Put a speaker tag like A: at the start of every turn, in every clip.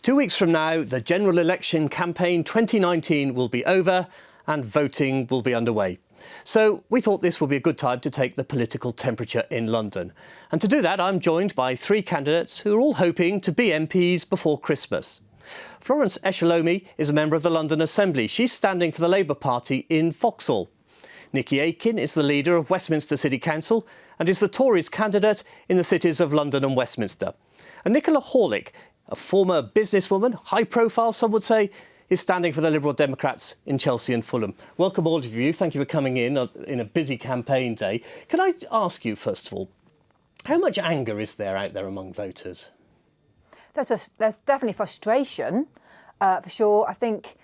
A: 2 weeks from now, the general election campaign 2019 will be over and voting will be underway. So we thought this would be a good time to take the political temperature in London. And to do that, I'm joined by 3 candidates who are all hoping to be MPs before Christmas. Florence Eshalomi is a member of the London Assembly. She's standing for the Labour Party in Vauxhall. Nickie Aiken is the leader of Westminster City Council and is the Tories candidate in the cities of London and Westminster. And Nicola Horlick, a former businesswoman, high profile some would say, is standing for the Liberal Democrats in Chelsea and Fulham. Welcome all of you. Thank you for coming in a busy campaign day. Can I ask you, first of all, how much anger is there out there among voters?
B: There's definitely frustration, for sure. I think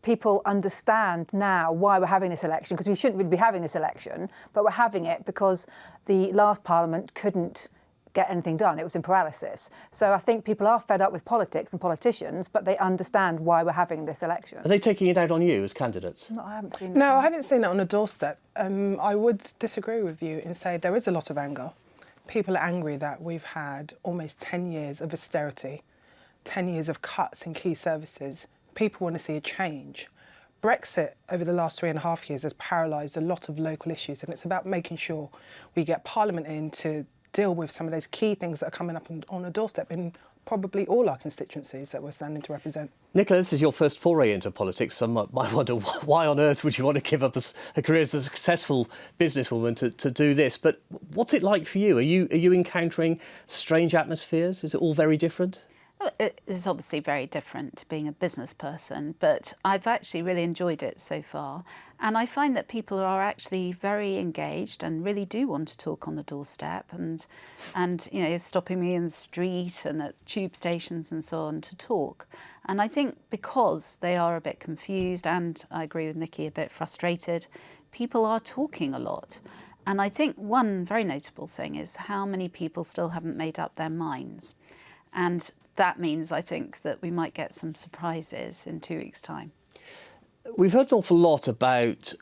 B: people understand now why we're having this election, because we shouldn't really be having this election, but we're having it because the last Parliament couldn't get anything done. It was in paralysis. So I think people are fed up with politics and politicians, but they understand why we're having this election.
A: Are they taking it out on you as candidates?
B: No, I haven't seen
C: No, I haven't seen it on the doorstep. I would disagree with you and say there is a lot of anger. People are angry that we've had almost 10 years of austerity, 10 years of cuts in key services. People want to see a change. Brexit over the last 3.5 years has paralysed a lot of local issues, and it's about making sure we get Parliament in to deal with some of those key things that are coming up on the doorstep in probably all our constituencies that we're standing to represent.
A: Nicola, this is your first foray into politics. Some might wonder why on earth would you want to give up a career as a successful businesswoman to do this? But what's it like for you? Are you encountering strange atmospheres? Is it all very different?
D: It is obviously very different to being a business person, but I've actually really enjoyed it so far. And I find that people are actually very engaged and really do want to talk on the doorstep and you know, stopping me in the street and at tube stations and so on to talk. And I think because they are a bit confused and, I agree with Nickie, a bit frustrated, people are talking a lot. And I think one very notable thing is how many people still haven't made up their minds. And that means, I think, that we might get some surprises in 2 weeks' time.
A: We've heard an awful lot about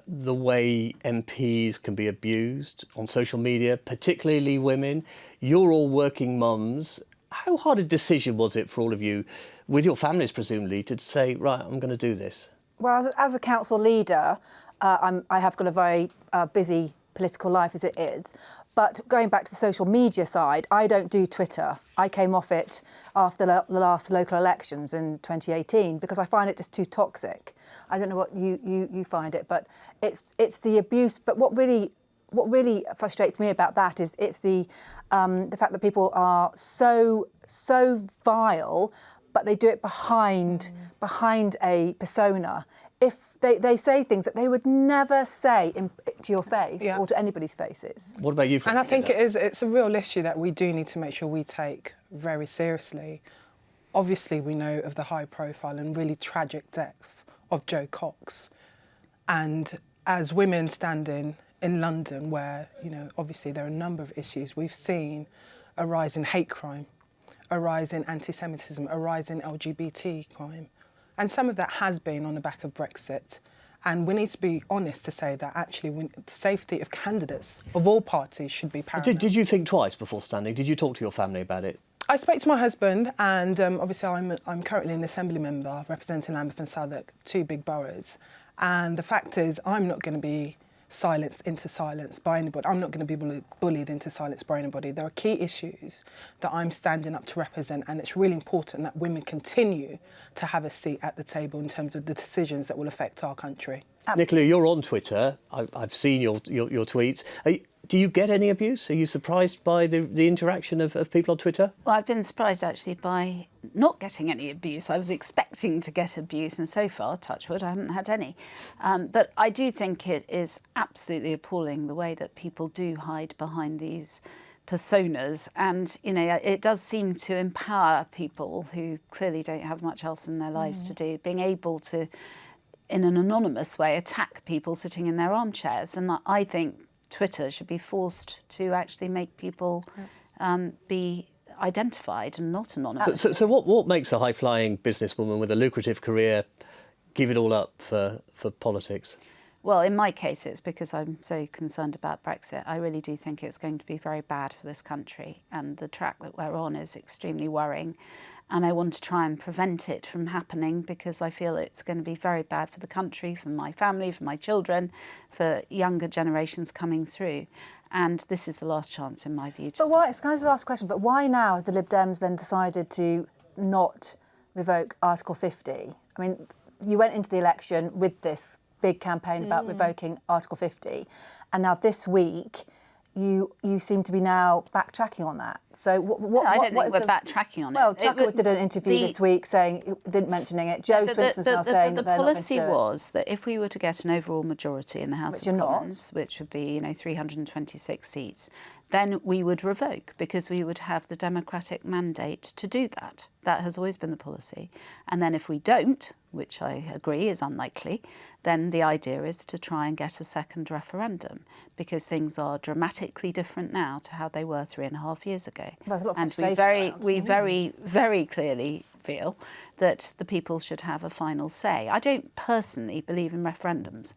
A: the way MPs can be abused on social media, particularly women. You're all working mums. How hard a decision was it for all of you, with your families presumably, to say, right, I'm going to do this?
B: Well, as a council leader, I have got a very busy political life as it is. But going back to the social media side, I don't do Twitter. I came off it after the last local elections in 2018 because I find it just too toxic. I don't know what you find it, but it's the abuse. But what really frustrates me about that is it's the fact that people are so vile, but they do it behind a persona. If they say things that they would never say to your face or to anybody's faces.
A: What about you?
C: And I think it's a real issue that we do need to make sure we take very seriously. Obviously, we know of the high profile and really tragic death of Jo Cox. And as women standing in London, where, you know, obviously there are a number of issues, we've seen a rise in hate crime, a rise in anti-Semitism, a rise in LGBT crime. And some of that has been on the back of Brexit. And we need to be honest to say that actually the safety of candidates of all parties should be paramount.
A: Did you think twice before standing? Did you talk to your family about it?
C: I spoke to my husband, and obviously I'm currently an Assembly member representing Lambeth and Southwark, 2 big boroughs. And the fact is, I'm not going to be silenced into silence by anybody. I'm not going to be bullied into silence by anybody. There are key issues that I'm standing up to represent, and it's really important that women continue to have a seat at the table in terms of the decisions that will affect our country.
A: Nicola, you're on Twitter. I've seen your tweets. Do you get any abuse? Are you surprised by the interaction of people on Twitter?
D: Well, I've been surprised actually by not getting any abuse. I was expecting to get abuse, and so far, touch wood, I haven't had any. But I do think it is absolutely appalling the way that people do hide behind these personas, and you know, it does seem to empower people who clearly don't have much else in their lives to do, being able to, in an anonymous way, attack people sitting in their armchairs. And I think Twitter should be forced to actually make people be identified and not anonymous.
A: So what makes a high-flying businesswoman with a lucrative career give it all up for politics?
D: Well, in my case, it's because I'm so concerned about Brexit. I really do think it's going to be very bad for this country, and the track that we're on is extremely worrying. and I want to try and prevent it from happening because I feel it's going to be very bad for the country, for my family, for my children, for younger generations coming through. And this is the last chance, in my view.
B: But why? It's kind of the last question. But why now has the Lib Dems then decided to not revoke Article 50? I mean, you went into the election with this big campaign about revoking Article 50, and now this week you seem to be now backtracking on that. So what?
D: I don't think we're backtracking on it.
B: Well, Chuck did an interview this week saying, didn't mentioning it. Joe Swinton's now saying
D: the
B: they're
D: policy
B: not going to do it.
D: was that if we were to get an overall majority in the House of Commons, which would be 326 seats, then we would revoke because we would have the democratic mandate to do that. That has always been the policy. And then if we don't, which I agree is unlikely, then the idea is to try and get a second referendum because things are dramatically different now to how they were 3.5 years ago.
B: There's a lot of
D: And we very clearly feel that the people should have a final say. I don't personally believe in referendums.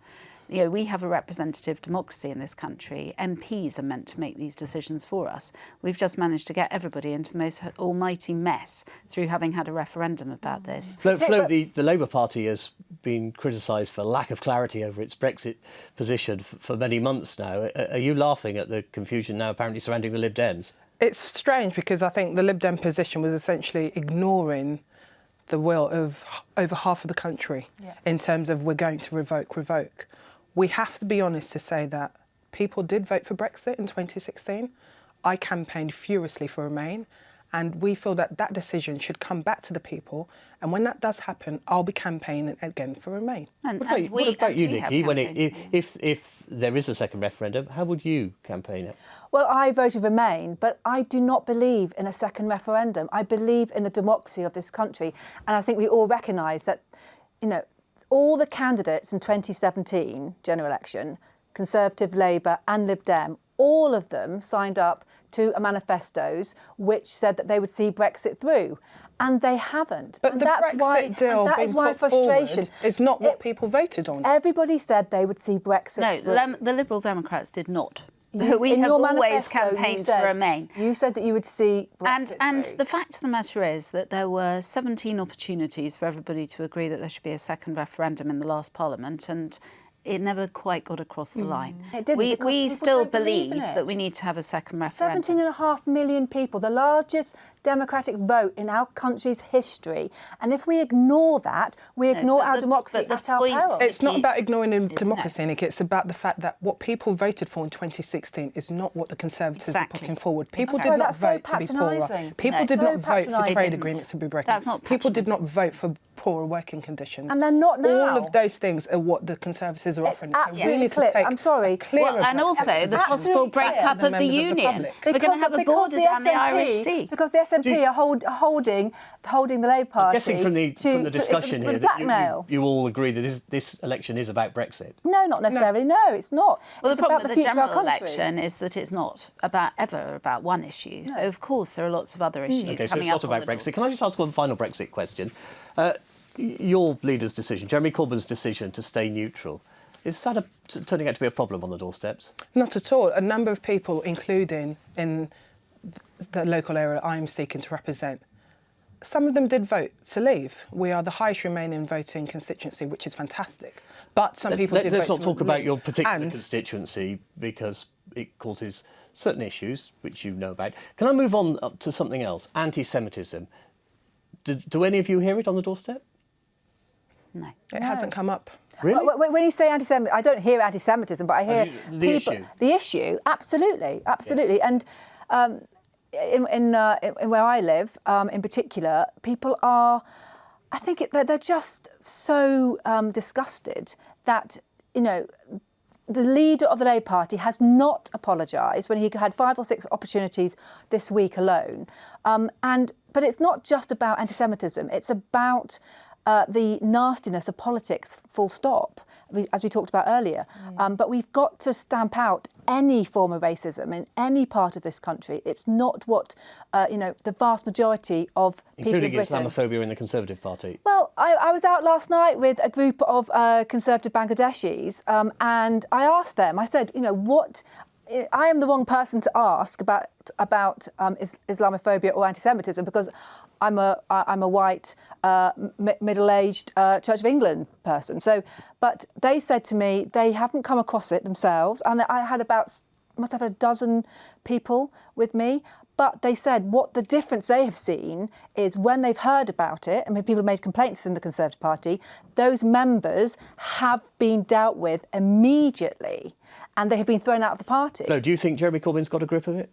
D: We have a representative democracy in this country. MPs are meant to make these decisions for us. We've just managed to get everybody into the most almighty mess through having had a referendum about this.
A: Flo, the Labour Party has been criticised for lack of clarity over its Brexit position for many months now. Are you laughing at the confusion now apparently surrounding the Lib Dems? It's
C: strange because I think the Lib Dem position was essentially ignoring the will of over half of the country in terms of we're going to revoke. We have to be honest to say that people did vote for Brexit in 2016. I campaigned furiously for Remain, and we feel that that decision should come back to the people. And when that does happen, I'll be campaigning again for Remain.
A: What about you, Nickie? If there is a second referendum, how would you campaign it?
B: Well, I voted Remain, but I do not believe in a second referendum. I believe in the democracy of this country, and I think we all recognise that, all the candidates in 2017 general election, Conservative, Labour and Lib Dem, all of them signed up to a manifestos which said that they would see Brexit through. And they haven't.
C: But the Brexit deal being put forward is not what people voted on.
B: Everybody said they would see Brexit through.
D: No, the Liberal Democrats did not. We have always campaigned to Remain.
B: You said that you would see Brexit
D: And
B: through.
D: the fact of the matter is that there were 17 opportunities for everybody to agree that there should be a second referendum in the last Parliament, and it never quite got across the line.
B: It didn't,
D: we still believe that we need to have a second referendum.
B: 17.5 million people, the largest democratic vote in our country's history. And if we ignore that, we ignore our democracy at our peril.
C: It's not about ignoring democracy, Nickie. It's about the fact that what people voted for in 2016 is not what the Conservatives are putting forward. People did not vote to be poorer. People did not vote for trade agreements to be broken.
D: That's not
C: People did not vote for poorer working conditions.
B: And they're not now.
C: All of those things are what the Conservatives are offering.
B: So we need to take
C: I'm sorry.
D: And also the possible breakup of the union. We're going to have a border down the Irish Sea.
B: Because the SNP are holding the Labour Party.
A: I'm guessing from the discussion here
B: that
A: you all agree that this election is about Brexit.
B: No, not necessarily. No, it's not.
D: Well,
B: it's
D: the problem
B: about
D: with
B: the
D: the
B: future of
D: general
B: our country.
D: election is that it's not ever about one issue. So, of course, there are lots of other issues coming up.
A: OK, so it's not about Brexit. Can I just ask one final Brexit question? Your leader's decision, Jeremy Corbyn's decision to stay neutral, is that turning out to be a problem on the doorsteps?
C: Not at all. A number of people, including in the local area I'm seeking to represent, some of them did vote to leave. We are the highest Remainian voting constituency, which is fantastic. But some people did vote to leave.
A: Let's not talk about your particular constituency because it causes certain issues, which you know about. Can I move on up to something else? Anti-Semitism. Do any of you hear it on the doorstep?
D: No.
C: It hasn't come up.
A: Really?
B: When you say anti-Semitism, I don't hear anti-Semitism, but I hear
A: the issue.
B: The issue, absolutely. Yeah. And in where I live, in particular, people are, I think they're just so disgusted that the leader of the Labour Party has not apologised when he had 5 or 6 opportunities this week alone. But it's not just about anti-Semitism. It's about the nastiness of politics, full stop, as we talked about earlier. But we've got to stamp out any form of racism in any part of this country. It's not what, the vast majority of people in Britain...
A: Including Islamophobia in the Conservative Party.
B: Well, I was out last night with a group of Conservative Bangladeshis and I asked them, I said, what... I am the wrong person to ask about Islamophobia or anti-Semitism because I'm a white, middle-aged Church of England person. So, but they said to me they haven't come across it themselves, and I had must have had a dozen people with me. But they said what the difference they have seen is when they've heard about it, and when people have made complaints in the Conservative Party, those members have been dealt with immediately, and they have been thrown out of the party.
A: No, do you think Jeremy Corbyn's got a grip of it?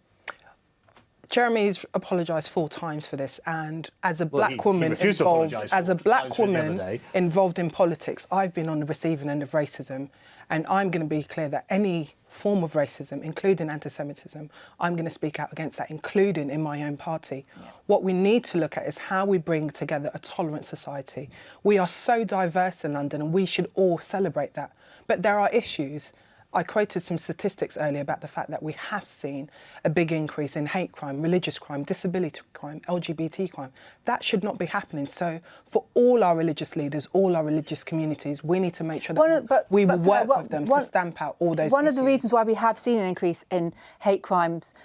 C: Jeremy's apologised 4 times for this, and as a
A: Well,
C: black woman
A: refused to
C: involved,
A: apologise
C: as a
A: 4
C: black
A: times for it the other
C: woman
A: day.
C: involved in politics, I've been on the receiving end of racism, and I'm going to be clear that any form of racism, including anti-Semitism, I'm going to speak out against that, including in my own party. Yeah. What we need to look at is how we bring together a tolerant society. We are so diverse in London, and we should all celebrate that. But there are issues. I quoted some statistics earlier about the fact that we have seen a big increase in hate crime, religious crime, disability crime, LGBT crime. That should not be happening. So for all our religious leaders, all our religious communities, we need to make sure that we will work with them to stamp out all those
B: One
C: issues.
B: of the reasons why we have seen an increase in hate crimes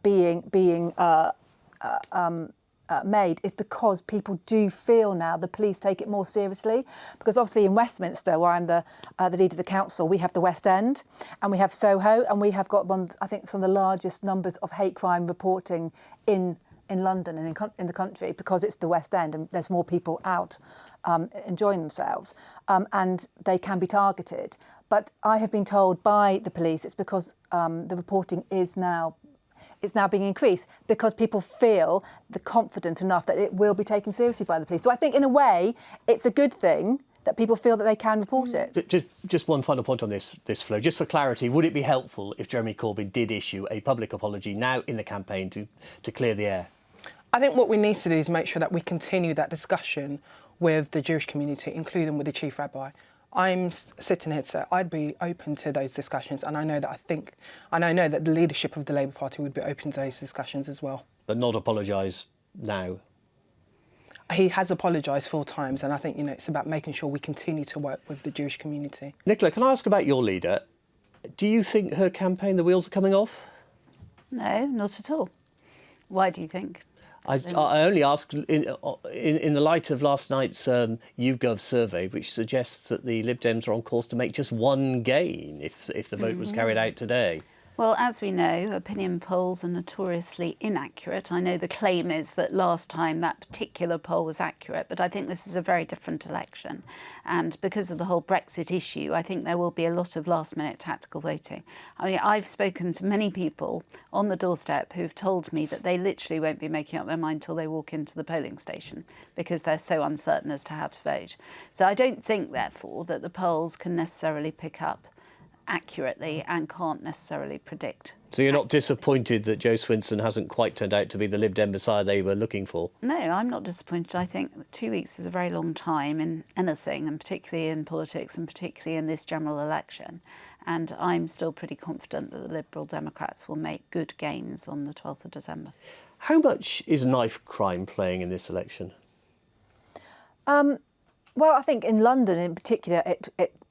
B: being made is because people do feel now the police take it more seriously. Because obviously in Westminster, where I'm the leader of the council, we have the West End and we have Soho, and we have got I think some of the largest numbers of hate crime reporting in London and in the country, because it's the West End and there's more people out enjoying themselves, and they can be targeted. But I have been told by the police it's because the reporting is now being increased because people feel confident enough that it will be taken seriously by the police. So I think in a way it's a good thing that people feel that they can report it.
A: Just one final point on this, Flo. Just for clarity, would it be helpful if Jeremy Corbyn did issue a public apology now in the campaign to clear the air?
C: I think what we need to do is make sure that we continue that discussion with the Jewish community, including with the Chief Rabbi. I'm sitting here, so I'd be open to those discussions, and I know that the leadership of the Labour Party would be open to those discussions as well.
A: But not apologise now?
C: He has apologised 4 times, and I think it's about making sure we continue to work with the Jewish community.
A: Nicola, can I ask about your leader? Do you think her campaign, the wheels are coming off?
D: No, not at all. Why do you think?
A: I only ask in the light of last night's Yougov survey, which suggests that the Lib Dems are on course to make just 1 gain if the vote was carried out today.
D: Well, as we know, opinion polls are notoriously inaccurate. I know the claim is that last time that particular poll was accurate, but I think this is a very different election. And because of the whole Brexit issue, I think there will be a lot of last-minute tactical voting. I mean, I've spoken to many people on the doorstep who've told me that they literally won't be making up their mind till they walk into the polling station because they're so uncertain as to how to vote. So I don't think, therefore, that the polls can necessarily pick up accurately and can't necessarily predict.
A: So you're not disappointed that Jo Swinson hasn't quite turned out to be the Lib Dem messiah they were looking for?
D: No, I'm not disappointed. I think 2 weeks is a very long time in anything, and particularly in politics, and particularly in this general election. And I'm still pretty confident that the Liberal Democrats will make good gains on the 12th of December.
A: How much is knife crime playing in this election?
B: Well, I think in London in particular,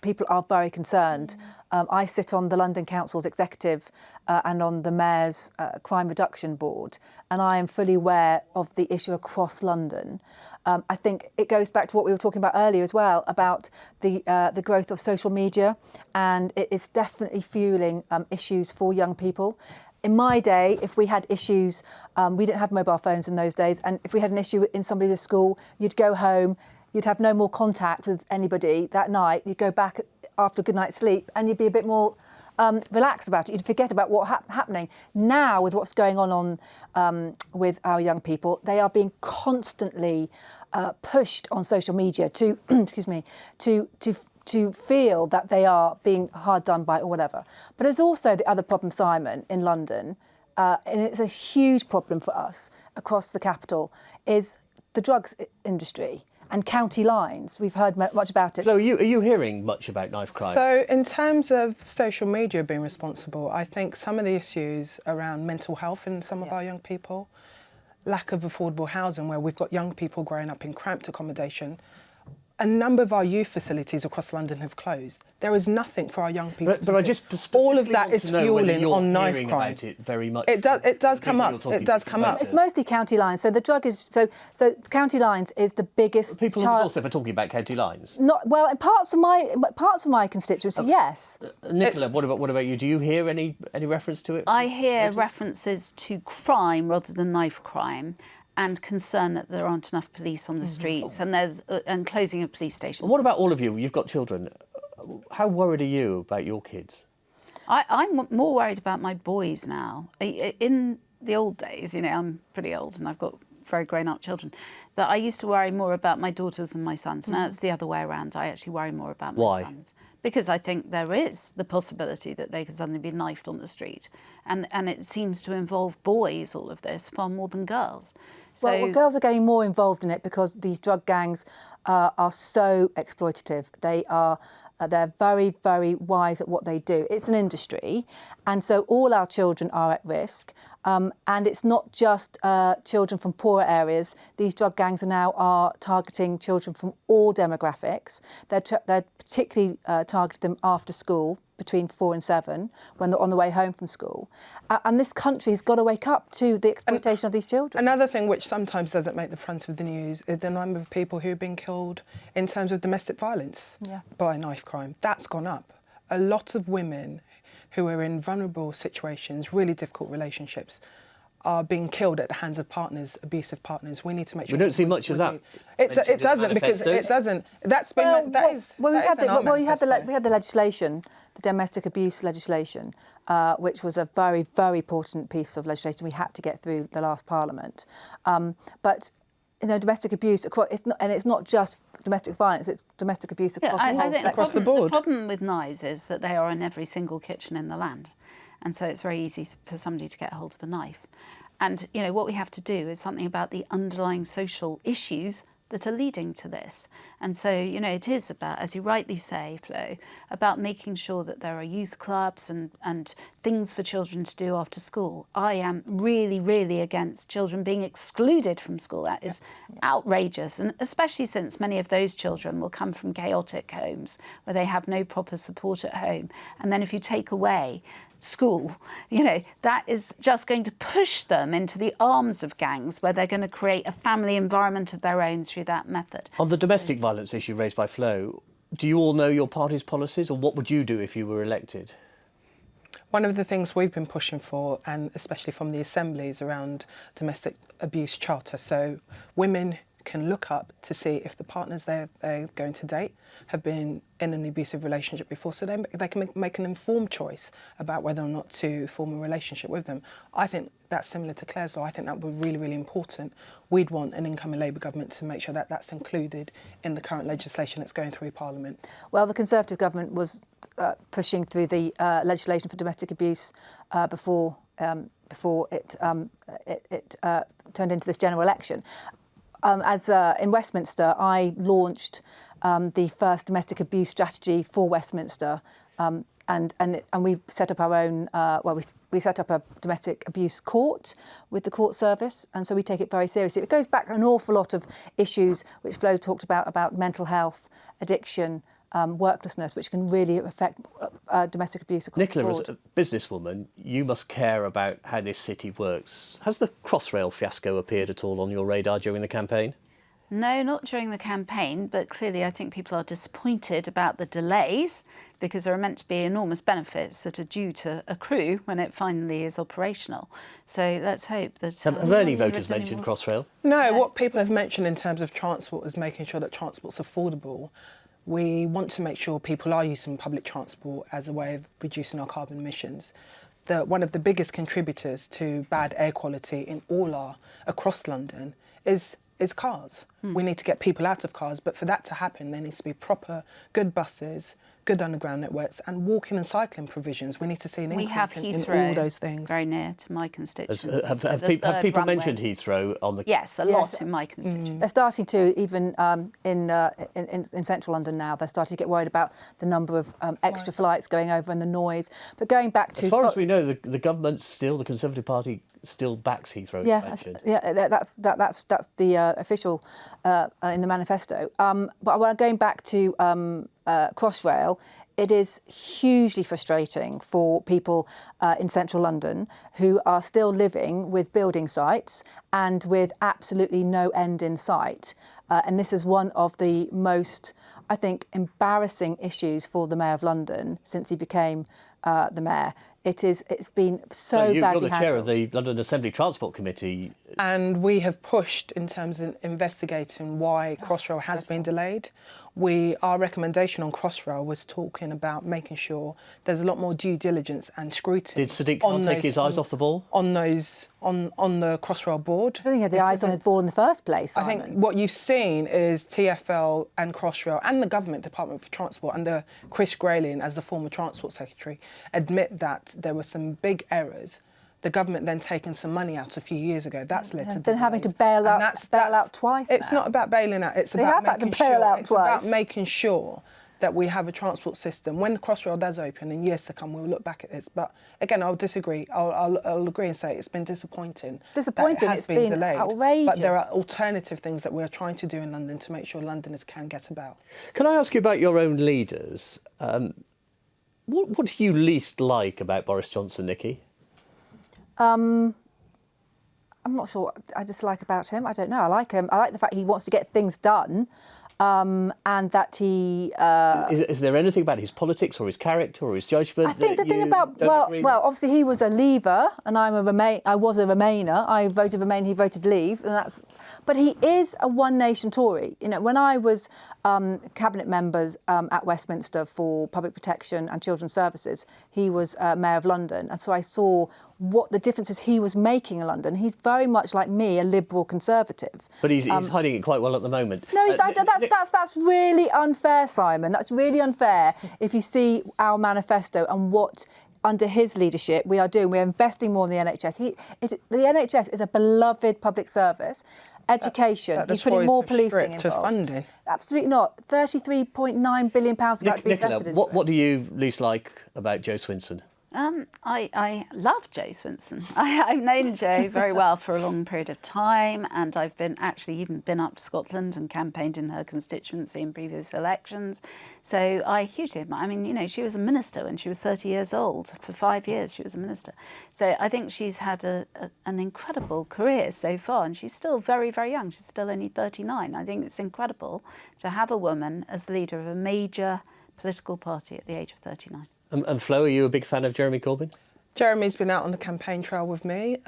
B: people are very concerned. I sit on the London Council's executive and on the Mayor's Crime Reduction Board, and I am fully aware of the issue across London. I think it goes back to what we were talking about earlier as well, about the growth of social media, and it is definitely fueling issues for young people. In my day, if we had issues, we didn't have mobile phones in those days, and if we had an issue in somebody's school, you'd go home, you'd have no more contact with anybody that night. You'd go back after a good night's sleep and you'd be a bit more relaxed about it. You'd forget about what's happening. Now, with what's going on with our young people, they are being constantly pushed on social media to, to feel that they are being hard done by or whatever. But there's also the other problem, Simon, in London, and it's a huge problem for us across the capital, is the drugs industry and county lines. We've heard much about it.
A: So are you hearing much about knife crime?
C: So in terms of social media being responsible, I think some of the issues around mental health in some of our young people, lack of affordable housing where we've got young people growing up in cramped accommodation, a number of our youth facilities across London have closed. There is nothing for our young people to do.
A: But I just
C: all of that
A: want
C: is
A: to know whether
C: fueling
A: you're
C: on knife
A: hearing
C: crime.
A: about it very much.
C: It does come up. It does come up.
B: It's mostly county lines. So the drug is so county lines is the biggest.
A: People on the doorstep are talking about county lines.
B: Not well. In parts of my constituency, yes.
A: Nicola, what about you? Do you hear any reference to it?
D: I hear references to crime rather than knife crime, and concern that there aren't enough police on the streets, and there's and closing of police stations.
A: What about all of you? You've got children. How worried are you about your kids?
D: I'm more worried about my boys now. In the old days, I'm pretty old and I've got very grown-up children, but I used to worry more about my daughters than my sons. Now it's the other way around. I actually worry more about my sons. Because I think there is the possibility that they could suddenly be knifed on the street. And it seems to involve boys, all of this, far more than girls. So,
B: well, girls are getting more involved in it because these drug gangs are so exploitative. They're very, very wise at what they do. It's an industry, and so all our children are at risk. And it's not just children from poorer areas. These drug gangs are targeting children from all demographics. They're particularly targeting them after school, between 4 and 7, when they're on the way home from school. And this country has got to wake up to the exploitation of these children.
C: Another thing which sometimes doesn't make the front of the news is the number of people who've been killed in terms of domestic violence by knife crime. That's gone up. A lot of women who are in vulnerable situations, really difficult relationships, are being killed at the hands of partners, abusive partners. We need to make sure.
A: We don't see much of that.
C: It doesn't, because it doesn't. That's been we had
B: the legislation, the domestic abuse legislation, which was a very, very important piece of legislation we had to get through the last Parliament. But domestic abuse, it's not just domestic violence, it's domestic abuse across
C: the board.
D: The problem with knives is that they are in every single kitchen in the land. And so it's very easy for somebody to get hold of a knife. And, what we have to do is something about the underlying social issues that are leading to this. And so, it is about, as you rightly say, Flo, about making sure that there are youth clubs and things for children to do after school. I am really, really against children being excluded from school. That is outrageous, and especially since many of those children will come from chaotic homes where they have no proper support at home. And then if you take away school, that is just going to push them into the arms of gangs where they're going to create a family environment of their own through that method.
A: On the domestic violence issue raised by Flo, do you all know your party's policies, or what would you do if you were elected?
C: One of the things we've been pushing for, and especially from the assemblies, around domestic abuse charter. So women can look up to see if the partners they're going to date have been in an abusive relationship before, so they can make an informed choice about whether or not to form a relationship with them. I think that's similar to Claire's law. I think that would be really, really important. We'd want an incoming Labour government to make sure that that's included in the current legislation that's going through Parliament.
B: Well, the Conservative government was pushing through the legislation for domestic abuse before it turned into this general election. In Westminster, I launched the first domestic abuse strategy for Westminster, and we set up our own. We set up a domestic abuse court with the court service, and so we take it very seriously. It goes back an awful lot of issues which Flo talked about mental health, addiction, worklessness, which can really affect domestic abuse across
A: Nicola,
B: the board.
A: as a businesswoman, you must care about how this city works. Has the Crossrail fiasco appeared at all on your radar during the campaign?
D: No, not during the campaign, but clearly I think people are disappointed about the delays because there are meant to be enormous benefits that are due to accrue when it finally is operational. So let's hope that...
A: Have any voters mentioned Crossrail?
C: No, what people have mentioned in terms of transport is making sure that transport's affordable. We want to make sure people are using public transport as a way of reducing our carbon emissions. One of the biggest contributors to bad air quality across London is cars. We need to get people out of cars, but for that to happen, there needs to be proper, good buses, good underground networks, and walking and cycling provisions. We need to see an increase in all those things.
D: Very near to my constituency.
A: Have people mentioned Heathrow on the?
D: Yes, a lot in my constituency.
B: They're starting to, even in central London now, they're starting to get worried about the number of extra flights going over and the noise. But going back to...
A: As far as we know, the government still, the Conservative Party still backs Heathrow.
B: Yeah,
A: Expansion.
B: that's the official in the manifesto. But when going back to Crossrail, it is hugely frustrating for people in central London who are still living with building sites and with absolutely no end in sight. And this is one of the most, I think, embarrassing issues for the Mayor of London since he became the Mayor. It's been so badly handled.
A: You're the chair of the London Assembly Transport Committee.
C: And we have pushed in terms of investigating why Crossrail has been delayed. Our recommendation on Crossrail was talking about making sure there's a lot more due diligence and scrutiny.
A: Did Sadiq Khan take his eyes off the ball?
C: On the Crossrail board.
B: I don't think he had the eyes on his ball in the first place, Simon.
C: I think what you've seen is TfL and Crossrail and the Government Department for Transport under Chris Grayling as the former Transport Secretary admit that there were some big errors. The government then taken some money out a few years ago. That's led to
B: been having to bail out twice.
C: It's not about bailing out. It's about making sure that we have a transport system. When the Crossrail does open in years to come, we'll look back at this. But again, I'll disagree. I'll agree and say it's been disappointing.
B: Disappointing. It's been
C: delayed.
B: Outrageous.
C: But there are alternative things that we're trying to do in London to make sure Londoners can get about.
A: Can I ask you about your own leaders? What do you least like about Boris Johnson, Nickie?
B: I'm not sure what I dislike about him. I don't know. I like him. I like the fact he wants to get things done, and that he.
A: Is there anything about his politics or his character or his judgment?
B: I think the thing about obviously he was a Leaver and I was a Remainer. I voted Remain. He voted Leave, and that's. But he is a one nation Tory. You know, when I was cabinet members at Westminster for Public Protection and Children's Services, he was Mayor of London, and so I saw what the differences he was making in London. He's very much like me, a liberal conservative.
A: But he's hiding it quite well at the moment.
B: No, that's really unfair, Simon. That's really unfair. If you see our manifesto and what under his leadership we are doing, we're investing more in the NHS. The NHS is a beloved public service. Education, he's putting more policing involved.
C: To funding.
B: Absolutely not. £33.9 billion about to be
A: Nicola,
B: invested in.
A: What do you least like about Jo Swinson?
D: I love Jo Swinson. I've known Jo very well for a long period of time, and I've been up to Scotland and campaigned in her constituency in previous elections. So I hugely admire. I mean, you know, she was a minister when she was 30 years old. For 5 years, she was a minister. So I think she's had an incredible career so far, and she's still very, very young. She's still only 39. I think it's incredible to have a woman as the leader of a major political party at the age of 39.
A: And Flo, are you a big fan of Jeremy Corbyn?
C: Jeremy's been out on the campaign trail with me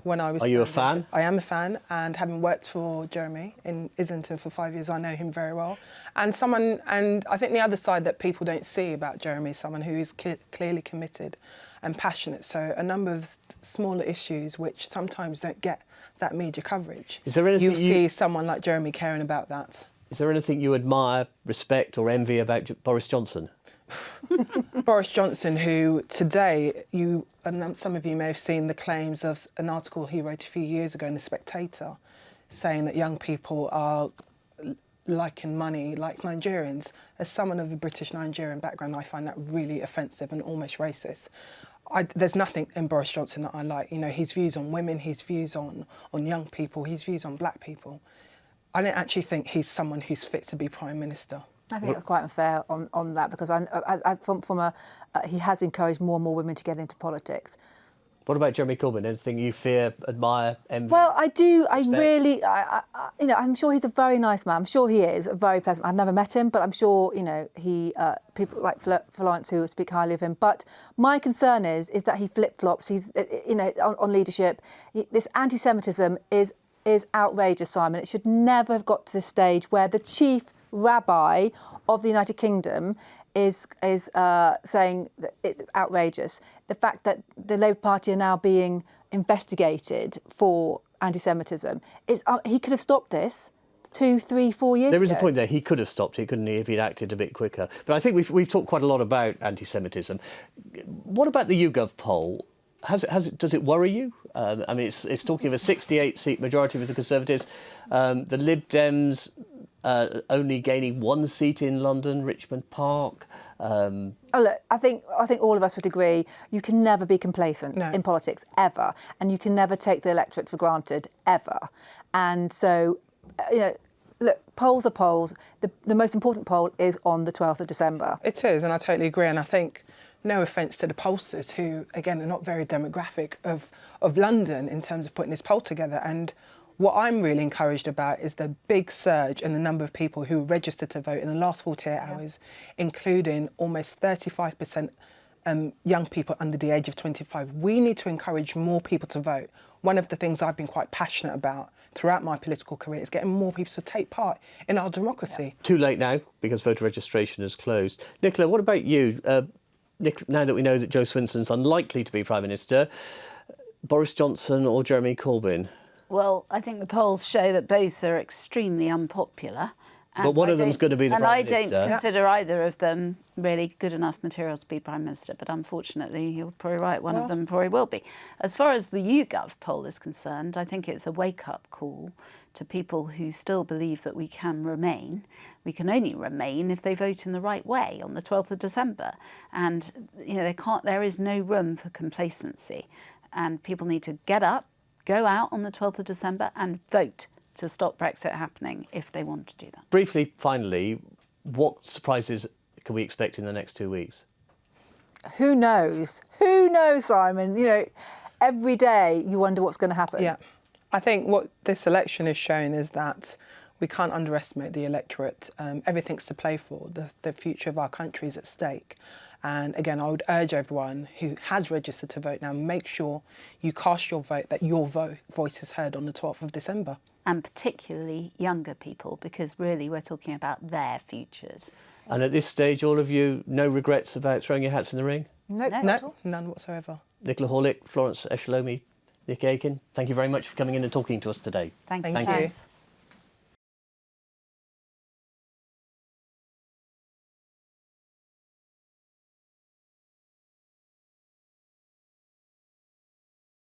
C: when I was...
A: Are you a fan?
C: I am a fan, and having worked for Jeremy in Islington for 5 years, I know him very well. And I think the other side that people don't see about Jeremy is someone who is clearly committed and passionate. So a number of smaller issues which sometimes don't get that media coverage.
A: Is there anything
C: you'll see someone like Jeremy caring about that.
A: Is there anything you admire, respect or envy about Boris Johnson?
C: Boris Johnson, who today, some of you may have seen the claims of an article he wrote a few years ago in The Spectator, saying that young people are liking money like Nigerians. As someone of a British Nigerian background, I find that really offensive and almost racist. There's nothing in Boris Johnson that I like. You know, his views on women, his views on young people, his views on black people. I don't actually think he's someone who's fit to be Prime Minister.
B: I think that's quite unfair on that, because he has encouraged more and more women to get into politics.
A: What about Jeremy Corbyn? Anything you fear, admire, envy?
B: Well, I do. I really, you know, I'm sure he's a very nice man. I'm sure he is a very pleasant. I've never met him, but I'm sure, you know, people like Florence who speak highly of him. But my concern is that he flip-flops. He's, you know, on leadership. This anti-Semitism is outrageous, Simon. It should never have got to this stage where the chief rabbi of the United Kingdom is saying that it's outrageous. The fact that the Labour Party are now being investigated for anti-Semitism, he could have stopped this 2, 3, 4 years ago.
A: There is a point there. He could have stopped it, couldn't he, if he'd acted a bit quicker. But I think we've talked quite a lot about anti-Semitism. What about the Yougov poll? Does it worry you? I mean, it's talking of a 68-seat majority with the Conservatives. The Lib Dems only gaining one seat in London, Richmond Park.
B: Oh, look, I think all of us would agree you can never be complacent in politics, ever. And you can never take the electorate for granted, ever. And so, look, polls are polls. The most important poll is on the 12th of December.
C: It is, and I totally agree. And I think, no offence to the pollsters who, again, are not very demographic of London in terms of putting this poll together. And what I'm really encouraged about is the big surge in the number of people who registered to vote in the last 48 hours, including almost 35% young people under the age of 25. We need to encourage more people to vote. One of the things I've been quite passionate about throughout my political career is getting more people to take part in our democracy.
A: Too late now, because voter registration is closed. Nicola, what about you? Now that we know that Jo Swinson's unlikely to be Prime Minister, Boris Johnson or Jeremy Corbyn?
D: Well, I think the polls show that both are extremely unpopular.
A: But one of them's going to be the Prime Minister.
D: And I don't consider either of them really good enough material to be Prime Minister. But unfortunately, you're probably right, one of them probably will be. As far as the Yougov poll is concerned, I think it's a wake-up call to people who still believe that we can remain. We can only remain if they vote in the right way on the 12th of December. And there is no room for complacency. And people need to get up, go out on the 12th of December and vote to stop Brexit happening if they want to do that.
A: Briefly, finally, what surprises can we expect in the next 2 weeks?
B: Who knows? Who knows, Simon? Every day you wonder what's going to happen.
C: Yeah. I think what this election is showing is that we can't underestimate the electorate. Everything's to play for. The future of our country is at stake. And again, I would urge everyone who has registered to vote now, make sure you cast your vote, that your voice is heard on the 12th of December.
D: And particularly younger people, because really we're talking about their futures.
A: And at this stage, all of you, no regrets about throwing your hats in the ring?
B: Nope,
C: No,
B: not at all.
C: none whatsoever.
A: Nicola Horlick, Florence Eshalomi, Nickie, Aiken, thank you very much for coming in and talking to us today.
D: Thank you.
C: Thank you.